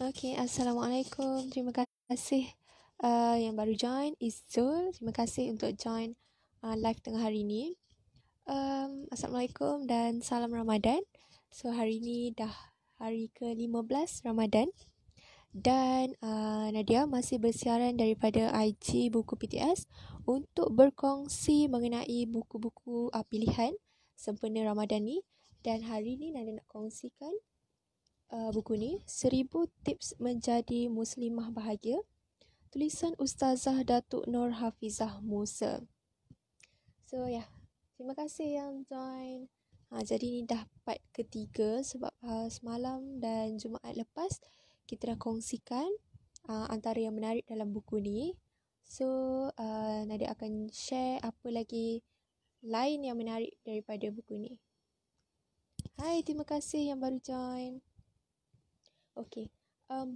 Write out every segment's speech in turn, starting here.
Okay, Assalamualaikum. Terima kasih yang baru join. Izzul, terima kasih untuk join live tengah hari ni. Assalamualaikum dan salam Ramadan. So, hari ni dah hari ke-15 Ramadan. Dan Nadia masih bersiaran daripada IG Buku PTS untuk berkongsi mengenai buku-buku pilihan sempena Ramadan ni. Dan hari ni Nadia nak kongsikan buku ni, 1000 Tips Menjadi Muslimah Bahagia, tulisan Ustazah Datuk Nur Hafizah Musa. So terima kasih yang join. Jadi ni dah part ketiga sebab semalam dan Jumaat lepas kita dah kongsikan antara yang menarik dalam buku ni. So Nadia akan share apa lagi lain yang menarik daripada buku ni. Hai, terima kasih yang baru join. Okey,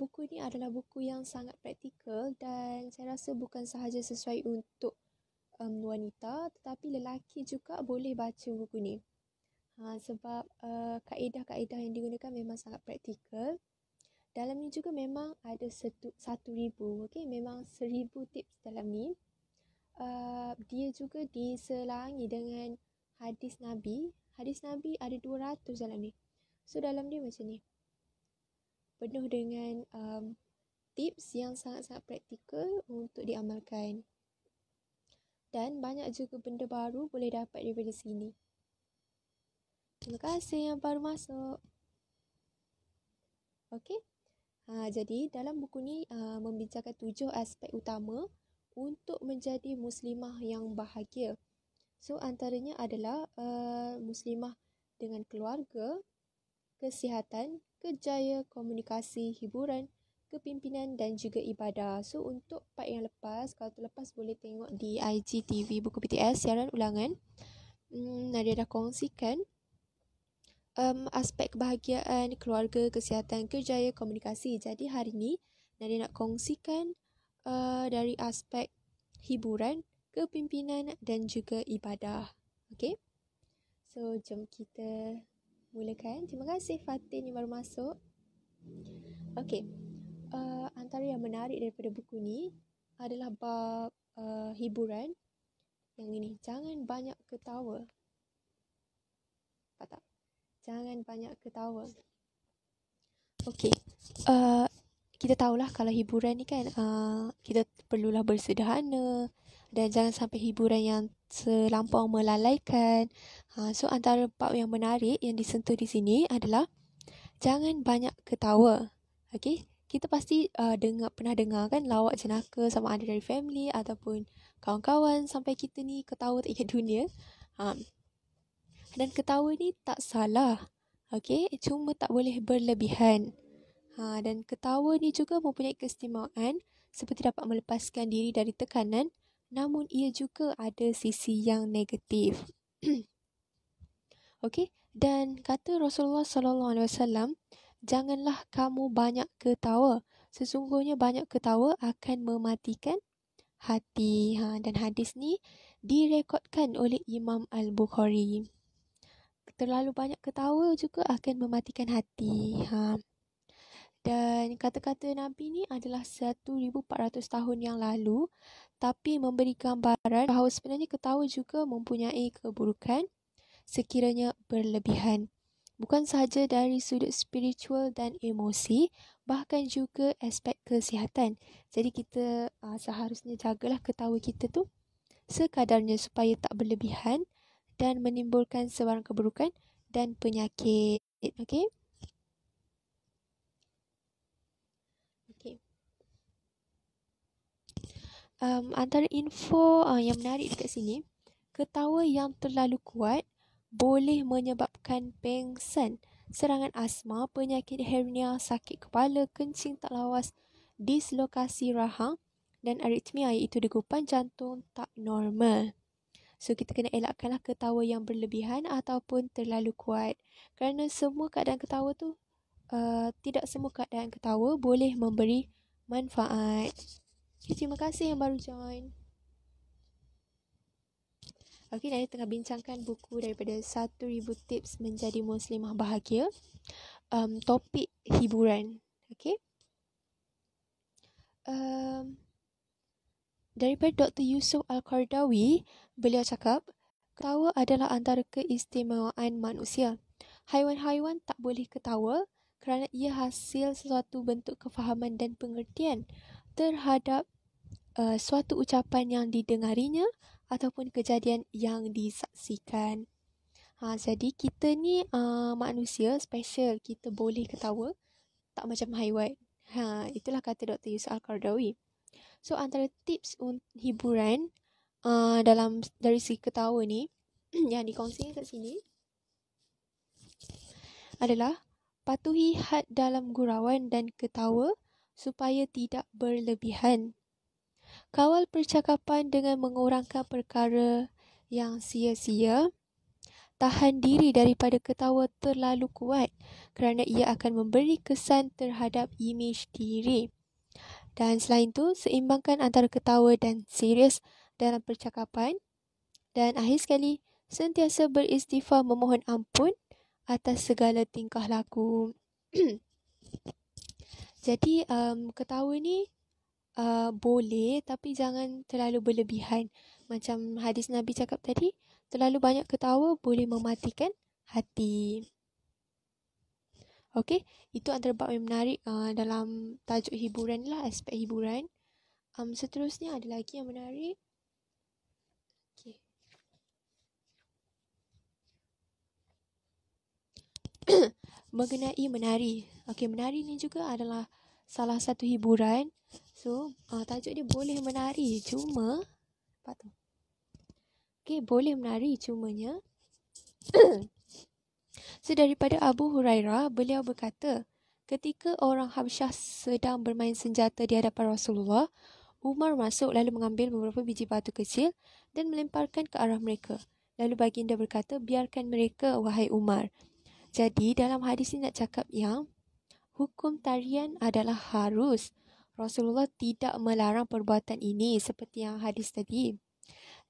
buku ni adalah buku yang sangat praktikal dan saya rasa bukan sahaja sesuai untuk wanita tetapi lelaki juga boleh baca buku ni. Sebab kaedah-kaedah yang digunakan memang sangat praktikal. Dalam ni juga memang ada 1,000, okey, memang 1000 tips dalam ni. Dia juga diselangi dengan hadis Nabi. Hadis Nabi ada 200 dalam ni. So dalam dia macam ni, penuh dengan tips yang sangat-sangat praktikal untuk diamalkan. Dan banyak juga benda baru boleh dapat daripada sini. Terima kasih yang baru masuk. Okey. Jadi dalam buku ni membincangkan 7 aspek utama untuk menjadi muslimah yang bahagia. So antaranya adalah muslimah dengan keluarga, kesihatan, kerjaya, komunikasi, hiburan, kepimpinan dan juga ibadah. So untuk part yang lepas, kalau terlepas boleh tengok di IGTV Buku PTS siaran ulangan. Nadia dah kongsikan aspek kebahagiaan, keluarga, kesihatan, kerjaya, komunikasi. Jadi hari ni Nadia nak kongsikan dari aspek hiburan, kepimpinan dan juga ibadah. Okay, so jom kita mulakan. Terima kasih Fatin yang baru masuk. Okey, antara yang menarik daripada buku ni adalah bab hiburan. Yang ini, jangan banyak ketawa. Nampak tak? Jangan banyak ketawa. Okey, kita tahulah kalau hiburan ni kan kita perlulah bersederhana dan jangan sampai hiburan yang selampau melalaikan. So antara bab yang menarik yang disentuh di sini adalah jangan banyak ketawa. Okey, kita pasti pernah dengar kan lawak jenaka sama ada dari family ataupun kawan-kawan sampai kita ni ketawa tak ingat dunia. Dan ketawa ni tak salah. Okey, cuma tak boleh berlebihan. Dan ketawa ni juga mempunyai keistimewaan seperti dapat melepaskan diri dari tekanan, namun ia juga ada sisi yang negatif. Okey, dan kata Rasulullah SAW, janganlah kamu banyak ketawa. Sesungguhnya banyak ketawa akan mematikan hati. Dan hadis ni direkodkan oleh Imam Al-Bukhari. Terlalu banyak ketawa juga akan mematikan hati. Dan kata-kata Nabi ni adalah 1400 tahun yang lalu, tapi memberi gambaran bahawa sebenarnya ketawa juga mempunyai keburukan sekiranya berlebihan. Bukan sahaja dari sudut spiritual dan emosi, bahkan juga aspek kesihatan. Jadi kita seharusnya jagalah ketawa kita tu sekadarnya supaya tak berlebihan dan menimbulkan sebarang keburukan dan penyakit. Okey? Antara info yang menarik dekat sini, ketawa yang terlalu kuat boleh menyebabkan pengsan, serangan asma, penyakit hernia, sakit kepala, kencing tak lawas, dislokasi rahang dan aritmia iaitu degupan jantung tak normal. So kita kena elakkanlah ketawa yang berlebihan ataupun terlalu kuat. Kerana semua keadaan ketawa tu tidak semua keadaan ketawa boleh memberi manfaat. Terima kasih yang baru join. Okey, Nadia tengah bincangkan buku daripada 1000 Tips Menjadi Muslimah Bahagia. Topik hiburan. Okey. Daripada Dr. Yusuf Al-Qaradawi, beliau cakap, ketawa adalah antara keistimewaan manusia. Haiwan-haiwan tak boleh ketawa kerana ia hasil sesuatu bentuk kefahaman dan pengertian terhadap suatu ucapan yang didengarinya ataupun kejadian yang disaksikan. Jadi kita ni manusia special, kita boleh ketawa, tak macam haiwan. Itulah kata Dr. Yusuf Al-Qaradawi. So antara tips hiburan dari segi ketawa ni yang dikongsikan kat sini adalah patuhi had dalam gurauan dan ketawa supaya tidak berlebihan. Kawal percakapan dengan mengurangkan perkara yang sia-sia. Tahan diri daripada ketawa terlalu kuat kerana ia akan memberi kesan terhadap imej diri. Dan selain itu, seimbangkan antara ketawa dan serius dalam percakapan. Dan akhir sekali, sentiasa beristighfar memohon ampun atas segala tingkah laku. Jadi, ketawa ni boleh tapi jangan terlalu berlebihan. Macam hadis Nabi cakap tadi, terlalu banyak ketawa boleh mematikan hati. Okey, itu antara bab yang menarik dalam tajuk hiburan lah, aspek hiburan. Seterusnya ada lagi yang menarik. Okey. Mengenai menari. Okey, menari ni juga adalah salah satu hiburan. So, tajuk dia boleh menari, cuma apa tu? Okey, boleh menari cumanya So, daripada Abu Hurairah, beliau berkata, ketika orang Habsyah sedang bermain senjata di hadapan Rasulullah, Umar masuk lalu mengambil beberapa biji batu kecil dan melemparkan ke arah mereka. Lalu baginda berkata, biarkan mereka, wahai Umar. Jadi, dalam hadis ini nak cakap yang hukum tarian adalah harus. Rasulullah tidak melarang perbuatan ini seperti yang hadis tadi.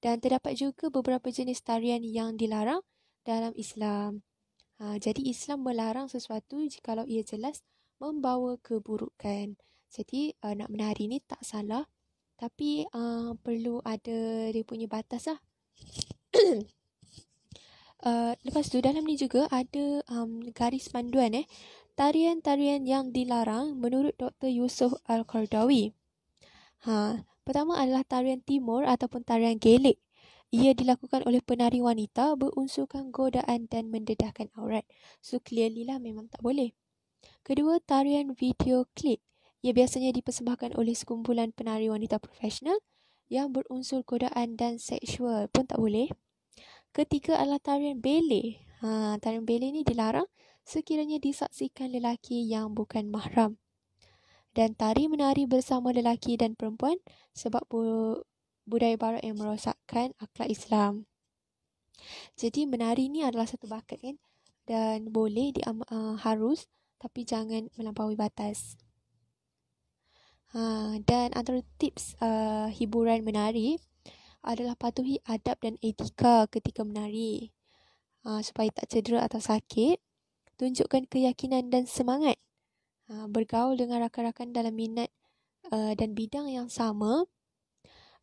Dan terdapat juga beberapa jenis tarian yang dilarang dalam Islam. Jadi Islam melarang sesuatu jikalau ia jelas membawa keburukan. Jadi nak menari ni tak salah, tapi perlu ada dia punya batas lah. Lepas tu dalam ni juga ada garis panduan tarian-tarian yang dilarang menurut Dr. Yusuf Al-Qaradawi. Pertama adalah tarian timur ataupun tarian gelik. Ia dilakukan oleh penari wanita berunsurkan godaan dan mendedahkan aurat. So clearly lah memang tak boleh. Kedua, tarian video klip. Ia biasanya dipersembahkan oleh sekumpulan penari wanita profesional yang berunsur godaan dan seksual pun tak boleh. Ketiga adalah tarian ballet. Tarian ballet ni dilarang sekiranya disaksikan lelaki yang bukan mahram. Dan tari menari bersama lelaki dan perempuan sebab budaya barat yang merosakkan akhlak Islam. Jadi menari ni adalah satu bakat kan, dan boleh harus tapi jangan melampaui batas. Dan antara tips hiburan menari adalah patuhi adab dan etika ketika menari supaya tak cedera atau sakit. Tunjukkan keyakinan dan semangat. Bergaul dengan rakan-rakan dalam minat dan bidang yang sama.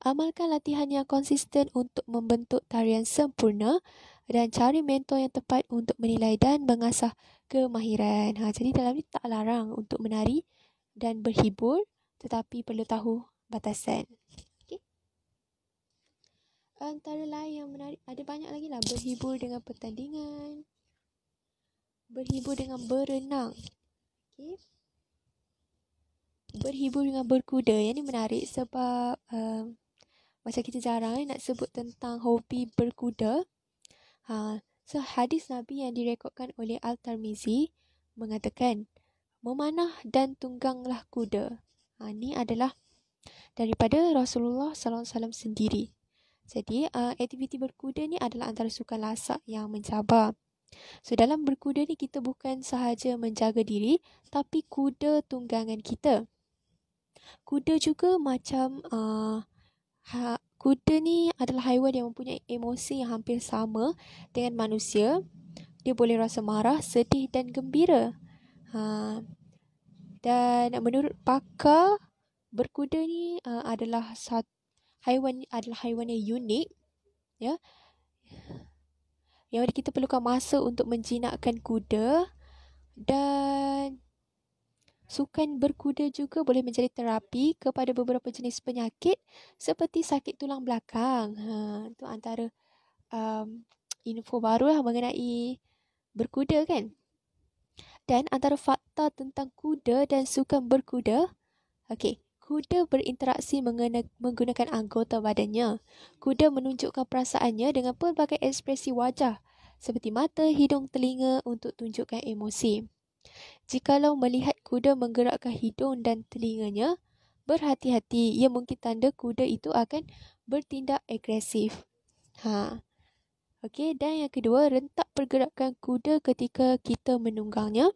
Amalkan latihan yang konsisten untuk membentuk tarian sempurna dan cari mentor yang tepat untuk menilai dan mengasah kemahiran. Jadi dalam ni tak larang untuk menari dan berhibur, tetapi perlu tahu batasan. Okay. Antara lain yang menarik, ada banyak lagi lah. Berhibur dengan pertandingan, berhibur dengan berenang, okay. Berhibur dengan berkuda. Yang ni menarik sebab macam kita jarang nak sebut tentang hobi berkuda. So hadis Nabi yang direkodkan oleh Al-Tirmizi mengatakan, memanah dan tungganglah kuda. Ni adalah daripada Rasulullah SAW sendiri. Jadi aktiviti berkuda ni adalah antara sukan lasak yang mencabar. So dalam berkuda ni kita bukan sahaja menjaga diri, tapi kuda tunggangan kita. Kuda juga macam kuda ni adalah haiwan yang mempunyai emosi yang hampir sama dengan manusia. Dia boleh rasa marah, sedih dan gembira. Dan menurut pakar berkuda ni adalah haiwan yang unik, ya. Yang kita perlukan masa untuk menjinakkan kuda, dan sukan berkuda juga boleh menjadi terapi kepada beberapa jenis penyakit seperti sakit tulang belakang. Itu antara info baru lah mengenai berkuda kan. Dan antara fakta tentang kuda dan sukan berkuda, okey, kuda berinteraksi menggunakan anggota badannya. Kuda menunjukkan perasaannya dengan pelbagai ekspresi wajah seperti mata, hidung, telinga untuk tunjukkan emosi. Jikalau melihat kuda menggerakkan hidung dan telinganya, berhati-hati, ia mungkin tanda kuda itu akan bertindak agresif. Okey, dan yang kedua, rentak pergerakan kuda ketika kita menunggangnya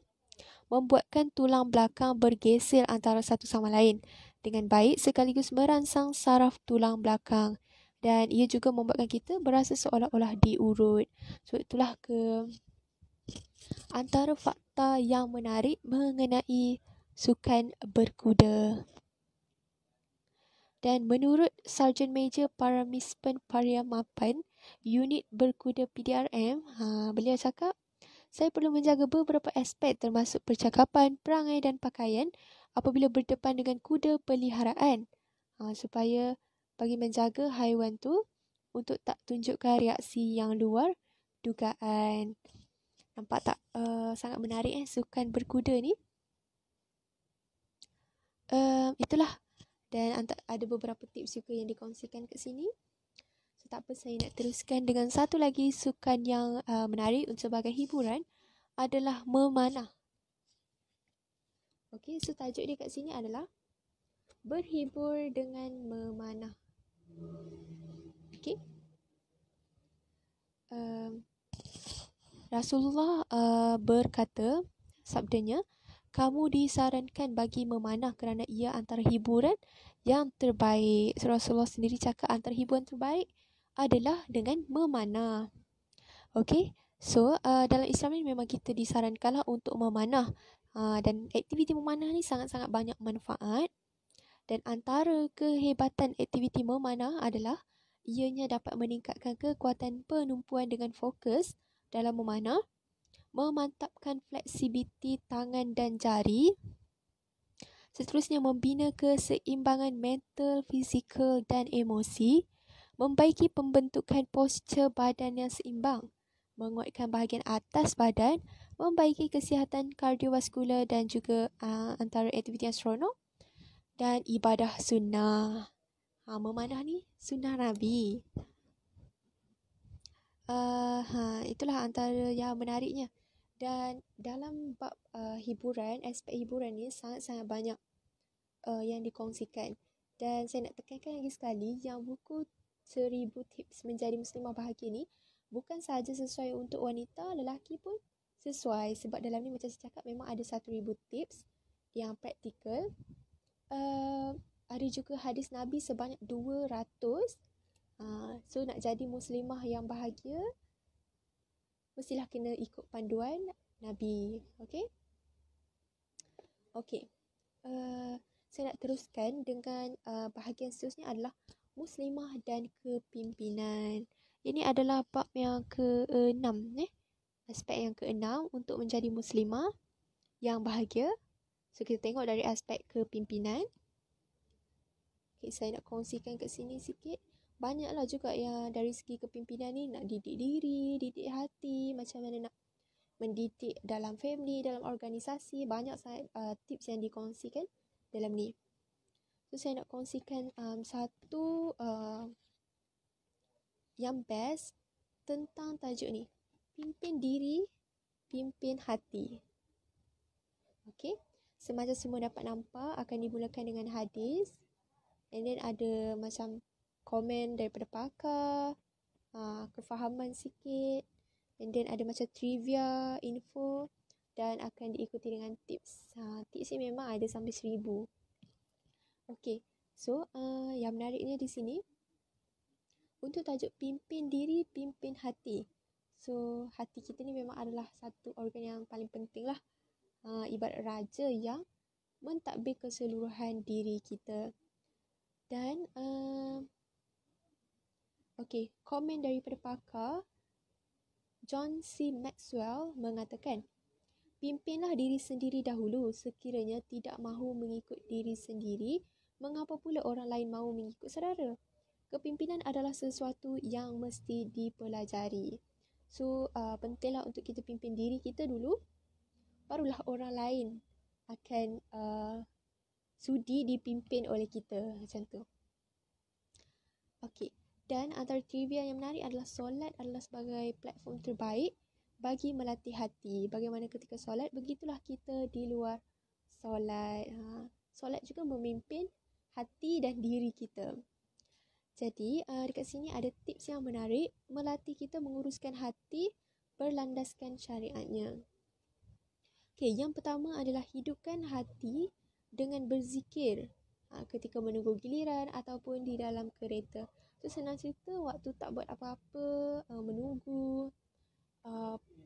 membuatkan tulang belakang bergeser antara satu sama lain dengan baik sekaligus merangsang saraf tulang belakang, dan ia juga membuatkan kita berasa seolah-olah diurut. So itulah antara fakta yang menarik mengenai sukan berkuda. Dan menurut Sarjan Major Paramispen Pariamapan, unit berkuda PDRM, beliau cakap, saya perlu menjaga beberapa aspek termasuk percakapan, perangai dan pakaian apabila berdepan dengan kuda peliharaan, supaya bagi menjaga haiwan tu untuk tak tunjukkan reaksi yang luar dugaan. Nampak tak sangat menarik sukan berkuda ni? Itulah. Dan ada beberapa tips juga yang dikongsikan kat sini. So, tak apa, saya nak teruskan dengan satu lagi sukan yang menarik untuk sebagai hiburan adalah memanah. Okey, so tajuk dia kat sini adalah berhibur dengan memanah. Okey. Rasulullah berkata, sabdanya, kamu disarankan bagi memanah kerana ia antara hiburan yang terbaik. Rasulullah sendiri cakap antara hiburan terbaik adalah dengan memanah. Okey, so dalam Islam ni memang kita disarankanlah untuk memanah, dan aktiviti memanah ni sangat-sangat banyak manfaat. Dan antara kehebatan aktiviti memanah adalah ianya dapat meningkatkan kekuatan penumpuan dengan fokus dalam memanah, memantapkan fleksibiliti tangan dan jari, seterusnya membina keseimbangan mental, fizikal dan emosi, membaiki pembentukan postur badan yang seimbang, menguatkan bahagian atas badan, membaiki kesihatan kardiovaskular dan juga antara aktiviti yang seronok dan ibadah sunnah. Memanah ni sunnah Nabi. Itulah antara yang menariknya. Dan dalam bab hiburan, aspek hiburan ni sangat-sangat banyak yang dikongsikan. Dan saya nak tekankan lagi sekali yang buku 1000 tips menjadi muslimah bahagia ni bukan sahaja sesuai untuk wanita, lelaki pun sesuai. Sebab dalam ni macam saya cakap memang ada 1000 tips yang praktikal. Ada juga hadis Nabi sebanyak 200. So nak jadi muslimah yang bahagia, mestilah kena ikut panduan Nabi. Okey. Saya nak teruskan dengan bahagian seterusnya adalah muslimah dan kepimpinan. Ini adalah bab yang ke-6, aspek yang ke-6 untuk menjadi muslimah yang bahagia. So kita tengok dari aspek kepimpinan. Okay, saya nak kongsikan kat sini sikit. Banyaklah juga yang dari segi kepimpinan ni nak didik diri, didik hati, macam mana nak mendidik dalam family, dalam organisasi. Banyak sangat tips yang dikongsikan dalam ni. So saya nak kongsikan satu yang best tentang tajuk ni. Pimpin diri, pimpin hati. Okay, semacam semua dapat nampak akan dimulakan dengan hadis. And then ada macam komen daripada pakar, kefahaman sikit, and then ada macam trivia, info, dan akan diikuti dengan tips. Tips ni memang ada sampai 1000. Okay, so yang menariknya di sini, untuk tajuk pimpin diri, pimpin hati. So hati kita ni memang adalah satu organ yang paling penting lah. Ibarat raja yang mentadbir keseluruhan diri kita. Dan komen daripada pakar John C. Maxwell mengatakan, pimpinlah diri sendiri dahulu. Sekiranya tidak mahu mengikut diri sendiri, mengapa pula orang lain mahu mengikut saudara? Kepimpinan adalah sesuatu yang mesti dipelajari. So, pentinglah untuk kita pimpin diri kita dulu, barulah orang lain akan sudi dipimpin oleh kita, macam tu. Okey. Dan antara trivia yang menarik adalah solat adalah sebagai platform terbaik bagi melatih hati. Bagaimana ketika solat, begitulah kita di luar solat. Solat juga memimpin hati dan diri kita. Jadi, dekat sini ada tips yang menarik melatih kita menguruskan hati berlandaskan syariatnya. Okey, yang pertama adalah hidupkan hati dengan berzikir ketika menunggu giliran ataupun di dalam kereta. So, senang cerita, waktu tak buat apa-apa, menunggu,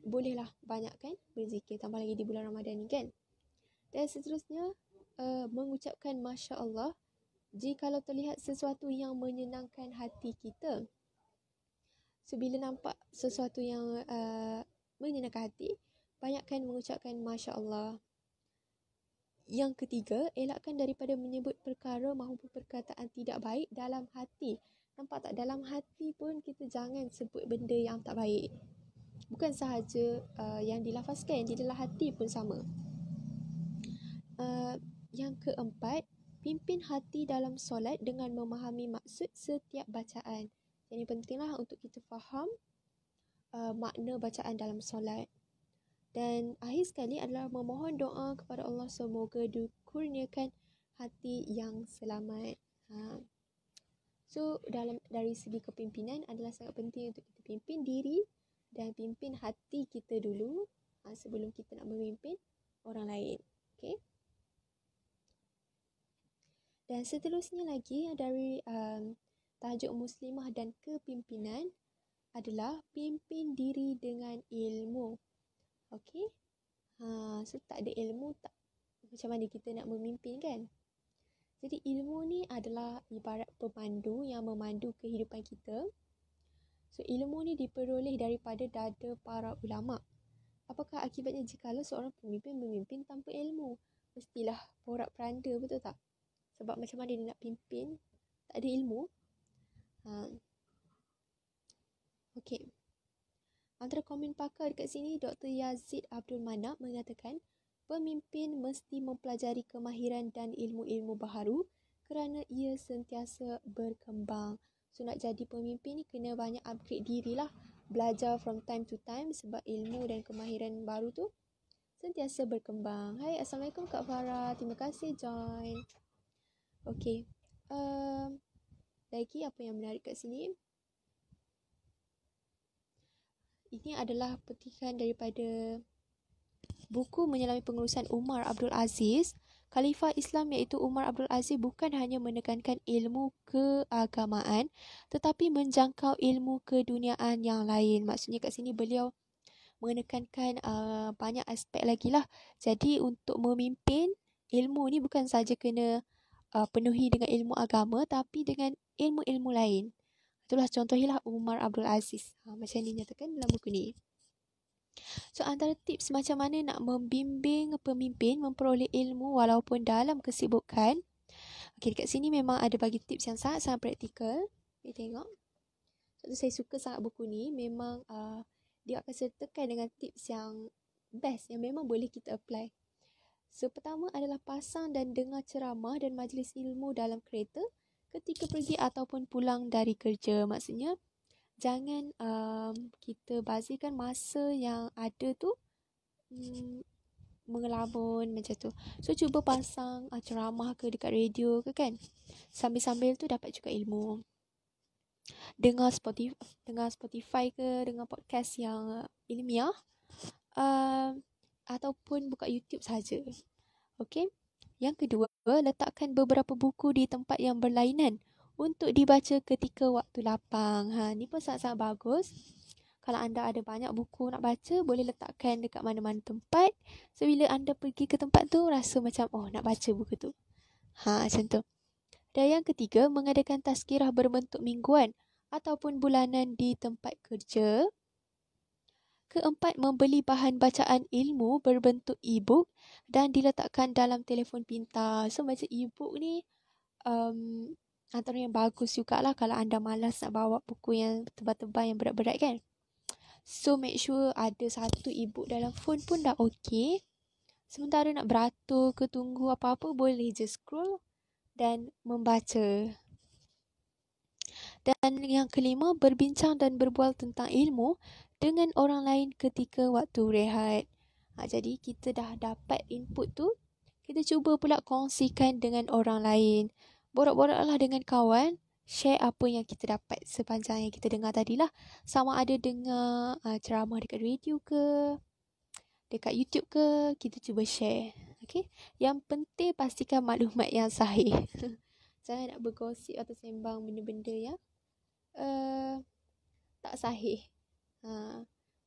bolehlah banyakkan berzikir, tambah lagi di bulan Ramadan ni kan. Dan seterusnya, mengucapkan Masya Allah jikalau terlihat sesuatu yang menyenangkan hati kita. So, bila nampak sesuatu yang menyenangkan hati, banyakkan mengucapkan Masya Allah. Yang ketiga, elakkan daripada menyebut perkara maupun perkataan tidak baik dalam hati. Nampak tak? Dalam hati pun kita jangan sebut benda yang tak baik. Bukan sahaja yang dilafazkan, di dalam hati pun sama. Yang keempat, pimpin hati dalam solat dengan memahami maksud setiap bacaan. Jadi pentinglah untuk kita faham makna bacaan dalam solat. Dan akhir sekali adalah memohon doa kepada Allah semoga dikurniakan hati yang selamat. So, dari segi kepimpinan adalah sangat penting untuk kita pimpin diri dan pimpin hati kita dulu sebelum kita nak memimpin orang lain. Okay? Dan seterusnya lagi dari tajuk muslimah dan kepimpinan adalah pimpin diri dengan ilmu. Okay? So tak ada ilmu, tak macam mana kita nak memimpin kan? Jadi ilmu ni adalah ibarat pemandu yang memandu kehidupan kita. So ilmu ni diperoleh daripada dada para ulama. Apakah akibatnya jikalau seorang pemimpin memimpin tanpa ilmu? Mestilah porak-peranda, betul tak? Sebab macam mana dia nak pimpin tak ada ilmu? Okey. Antara komen pakar dekat sini, Dr. Yazid Abdul Manap mengatakan, pemimpin mesti mempelajari kemahiran dan ilmu-ilmu baharu kerana ia sentiasa berkembang. So, nak jadi pemimpin ni kena banyak upgrade dirilah. Belajar from time to time sebab ilmu dan kemahiran baru tu sentiasa berkembang. Hai, Assalamualaikum Kak Farah. Terima kasih join. Okey. Lagi apa yang menarik kat sini? Ini adalah petikan daripada buku Menyelami Pengurusan Umar Abdul Aziz. Khalifah Islam iaitu Umar Abdul Aziz bukan hanya menekankan ilmu keagamaan tetapi menjangkau ilmu keduniaan yang lain. Maksudnya kat sini beliau menekankan banyak aspek lagi lah. Jadi untuk memimpin, ilmu ni bukan saja kena penuhi dengan ilmu agama tapi dengan ilmu-ilmu lain. Itulah contohilah Umar Abdul Aziz. Macam ni nyatakan dalam buku ni. So, antara tips macam mana nak membimbing pemimpin memperoleh ilmu walaupun dalam kesibukan. Okey, dekat sini memang ada bagi tips yang sangat-sangat praktikal. Kita tengok. So, saya suka sangat buku ni. Memang dia akan sertakan dengan tips yang best, yang memang boleh kita apply. So, pertama adalah pasang dan dengar ceramah dan majlis ilmu dalam kereta ketika pergi ataupun pulang dari kerja. Maksudnya, jangan kita bazirkan masa yang ada tu mengelamun macam tu. So, cuba pasang ceramah ke dekat radio ke kan. Sambil-sambil tu dapat juga ilmu. Dengar Spotify ke, dengar podcast yang ilmiah ataupun buka YouTube saja. Okey. Yang kedua, letakkan beberapa buku di tempat yang berlainan untuk dibaca ketika waktu lapang. Ni pun sangat-sangat bagus. Kalau anda ada banyak buku nak baca, boleh letakkan dekat mana-mana tempat. So, bila anda pergi ke tempat tu, rasa macam, oh, nak baca buku tu. Macam tu. Dan yang ketiga, mengadakan tazkirah berbentuk mingguan ataupun bulanan di tempat kerja. Keempat, membeli bahan bacaan ilmu berbentuk e-book dan diletakkan dalam telefon pintar. So, macam e-book ni antara yang bagus jugalah kalau anda malas nak bawa buku yang tebal-tebal, yang berat-berat kan. So, make sure ada satu e-book dalam phone pun dah okey. Sementara nak beratur ke tunggu apa-apa, boleh je scroll dan membaca. Dan yang kelima, berbincang dan berbual tentang ilmu dengan orang lain ketika waktu rehat. Jadi kita dah dapat input tu, kita cuba pula kongsikan dengan orang lain. Borak-boraklah dengan kawan, share apa yang kita dapat sepanjang yang kita dengar tadilah. Sama ada dengar ceramah dekat radio ke, dekat YouTube ke, kita cuba share. Okay? Yang penting pastikan maklumat yang sahih. Jangan nak bergosip atau sembang benda-benda yang tak sahih.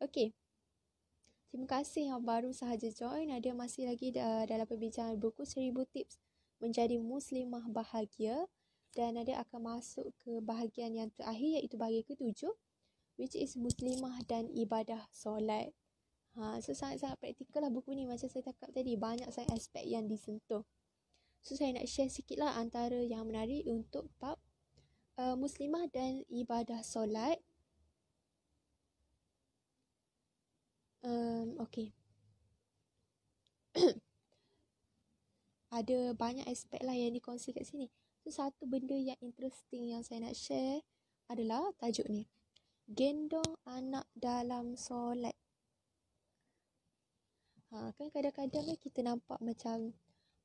Okay. Terima kasih yang baru sahaja join. Ada masih lagi dalam perbincangan buku 1000 tips menjadi muslimah bahagia. Dan ada akan masuk ke bahagian yang terakhir, iaitu bahagian ke-7, which is muslimah dan ibadah solat. So sangat-sangat praktikal lah buku ni. Macam saya cakap tadi, banyak sangat aspek yang disentuh. So saya nak share sikit lah antara yang menarik untuk bab muslimah dan ibadah solat. Okay. Ada banyak aspek lah yang dikongsi kat sini. So, satu benda yang interesting yang saya nak share adalah tajuk ni. Gendong anak dalam solat. Kan kadang-kadang kita nampak macam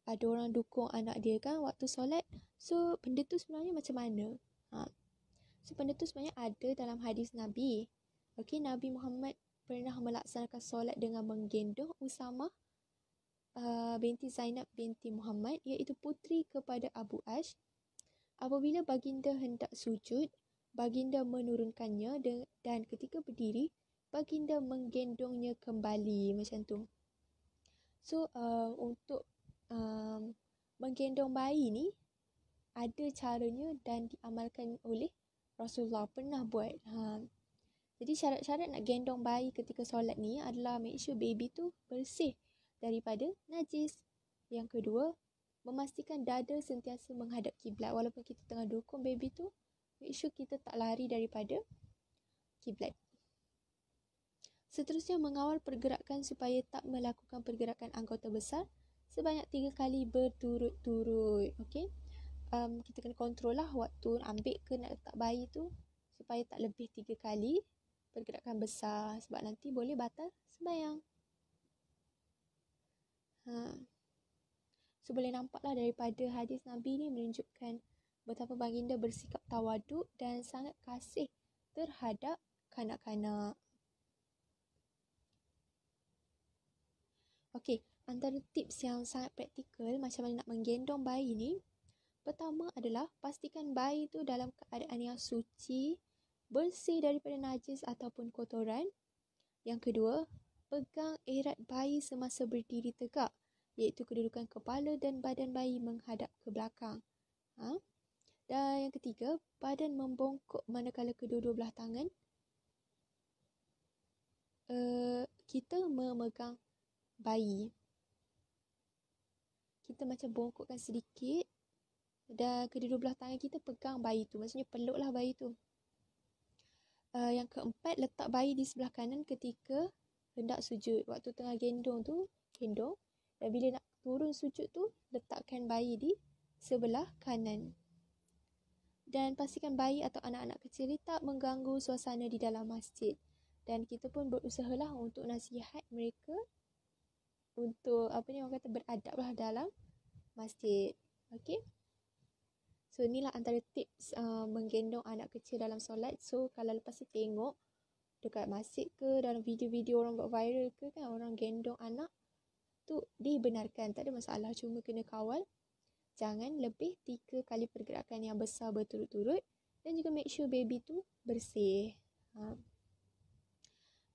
ada orang dukung anak dia kan waktu solat. So, benda tu sebenarnya macam mana? So, benda tu sebenarnya ada dalam hadis Nabi. Okay, Nabi Muhammad pernah melaksanakan solat dengan menggendong Usamah binti Zainab binti Muhammad, iaitu puteri kepada Abu Ash. Apabila baginda hendak sujud, baginda menurunkannya dan ketika berdiri, baginda menggendongnya kembali macam tu. So, untuk menggendong bayi ni ada caranya dan diamalkan oleh Rasulullah, pernah buat. Jadi syarat-syarat nak gendong bayi ketika solat ni adalah make sure baby tu bersih daripada najis. Yang kedua, memastikan dada sentiasa menghadap kiblat. Walaupun kita tengah dukung baby tu, make sure kita tak lari daripada kiblat. Seterusnya, mengawal pergerakan supaya tak melakukan pergerakan anggota besar sebanyak 3 kali berturut-turut. Okay? Kita kena kontrol lah waktu ambil ke nak letak bayi tu supaya tak lebih 3 kali pergerakan besar, sebab nanti boleh batal sembahyang. So, boleh nampaklah daripada hadis Nabi ni menunjukkan betapa baginda bersikap tawaduk dan sangat kasih terhadap kanak-kanak. Okey, antara tips yang sangat praktikal macam mana nak menggendong bayi ni, pertama adalah pastikan bayi tu dalam keadaan yang suci, bersih daripada najis ataupun kotoran. Yang kedua, pegang erat bayi semasa berdiri tegak, iaitu kedudukan kepala dan badan bayi menghadap ke belakang. Dan yang ketiga, badan membongkok manakala kedua-dua belah tangan kita memegang bayi. Kita macam bongkokkan sedikit dan kedua-dua belah tangan kita pegang bayi tu. Maksudnya peluklah bayi tu. Yang keempat, letak bayi di sebelah kanan ketika hendak sujud. Waktu tengah gendong tu, gendong. Dan bila nak turun sujud tu, letakkan bayi di sebelah kanan. Dan pastikan bayi atau anak-anak kecil ni tak mengganggu suasana di dalam masjid. Dan kita pun berusahalah untuk nasihat mereka untuk orang kata beradablah dalam masjid. Okay? So, inilah antara tips menggendong anak kecil dalam solat. So, kalau lepas ni tengok dekat masjid ke, dalam video-video orang buat viral ke kan, orang gendong anak tu dibenarkan, tak ada masalah. Cuma kena kawal jangan lebih 3 kali pergerakan yang besar berturut-turut dan juga make sure baby tu bersih.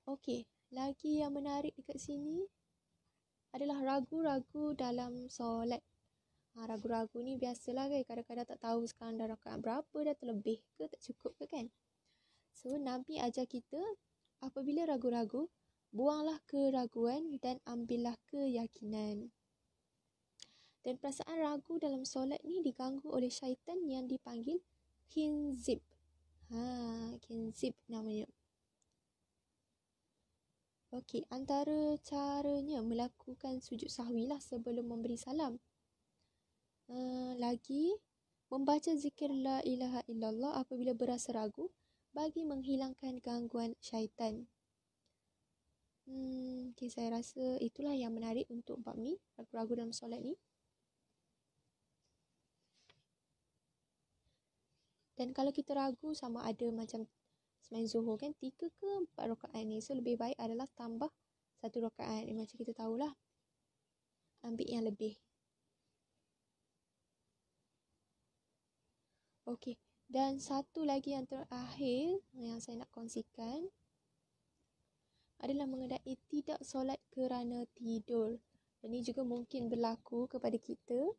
Okey, lagi yang menarik dekat sini adalah ragu-ragu dalam solat. Ragu-ragu ni biasalah kan, kadang-kadang tak tahu sekarang dah rakaat berapa, dah terlebih ke, tak cukup ke kan. So, Nabi ajar kita, apabila ragu-ragu, buanglah keraguan dan ambillah keyakinan. Dan perasaan ragu dalam solat ni diganggu oleh syaitan yang dipanggil khinzib. Khinzib namanya. Okey, antara caranya melakukan sujud sahwi lah sebelum memberi salam. Lagi, membaca zikir la ilaha illallah apabila berasa ragu bagi menghilangkan gangguan syaitan. Okay, saya rasa itulah yang menarik untuk bab ni, ragu-ragu dalam solat ni. Dan kalau kita ragu sama ada macam sembahyang Zuhur kan, 3 ke 4 rakaat ni, so lebih baik adalah tambah 1 rakaat. Macam kita tahulah, ambil yang lebih. Okey, dan satu lagi yang terakhir yang saya nak kongsikan adalah mengenai tidak solat kerana tidur. Ini juga mungkin berlaku kepada kita.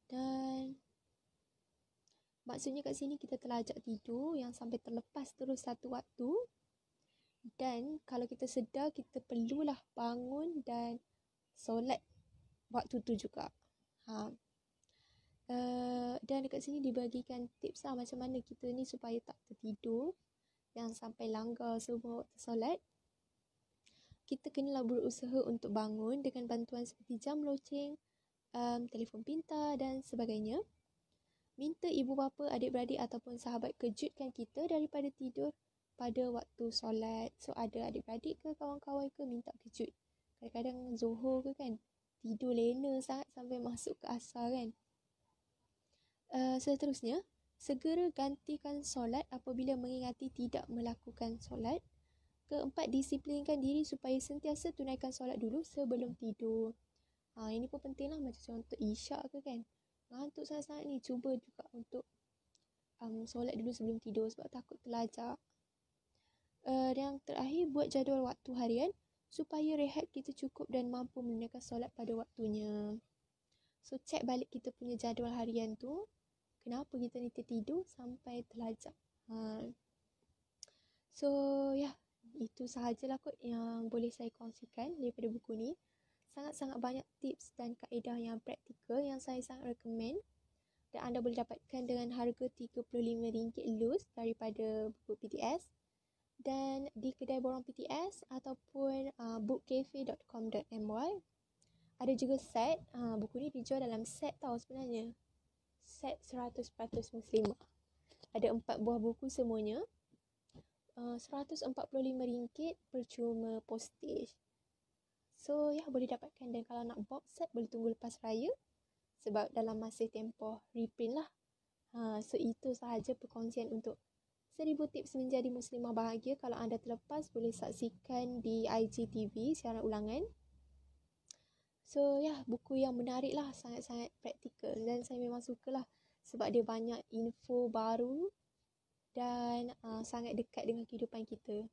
Dan maksudnya kat sini kita terlajak tidur yang sampai terlepas terus satu waktu. Dan kalau kita sedar, kita perlulah bangun dan solat waktu tu juga. Dan dekat sini dibagikan tips lah macam mana kita ni supaya tak tertidur, yang sampai langgar semua waktu solat. Kita kenalah berusaha untuk bangun dengan bantuan seperti jam loceng, telefon pintar dan sebagainya. Minta ibu bapa, adik-beradik ataupun sahabat kejutkan kita daripada tidur pada waktu solat. So ada adik-beradik ke kawan-kawan ke minta kejut. Kadang-kadang Zuhur ke kan, tidur lena sangat sampai masuk ke asar kan. Seterusnya, segera gantikan solat apabila mengingati tidak melakukan solat. Keempat, disiplinkan diri supaya sentiasa tunaikan solat dulu sebelum tidur. Ini pun penting lah, macam contoh isyak ke kan, ngantuk sangat-sangat ni, cuba juga untuk solat dulu sebelum tidur sebab takut terlajak. Yang terakhir, buat jadual waktu harian supaya rehat kita cukup dan mampu menunaikan solat pada waktunya. So, cek balik kita punya jadual harian tu, kenapa kita ni tertidur sampai terlajak. So, itu sahajalah kot yang boleh saya kongsikan daripada buku ni. Sangat-sangat banyak tips dan kaedah yang praktikal yang saya sangat recommend. Dan anda boleh dapatkan dengan harga RM35 loose daripada buku PTS. Dan di kedai borang PTS ataupun bookcafe.com.my. Ada juga set. Buku ni dijual dalam set tau sebenarnya. Set 100% Muslimah. Ada 4 buah buku semuanya. RM145 percuma postage. So, boleh dapatkan. Dan kalau nak box set, boleh tunggu lepas raya. Sebab dalam masa tempoh reprint lah. So, itu sahaja perkongsian untuk 1000 tips menjadi Muslimah bahagia. Kalau anda terlepas, boleh saksikan di IGTV siaran ulangan. So, buku yang menarik lah. Sangat-sangat praktikal. Dan saya memang sukalah. Sebab dia banyak info baru. Dan sangat dekat dengan kehidupan kita.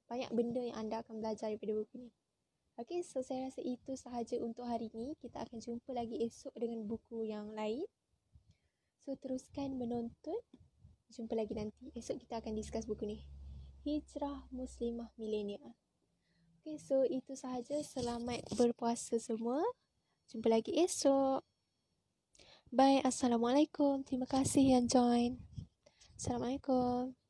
Banyak benda yang anda akan belajar daripada buku ni. Okay, so saya rasa itu sahaja untuk hari ini. Kita akan jumpa lagi esok dengan buku yang lain. So, teruskan menonton. Jumpa lagi nanti. Esok kita akan discuss buku ni. Hijrah Muslimah Milenial. Okay, so itu sahaja. Selamat berpuasa semua. Jumpa lagi esok. Bye. Assalamualaikum. Terima kasih yang join. Assalamualaikum.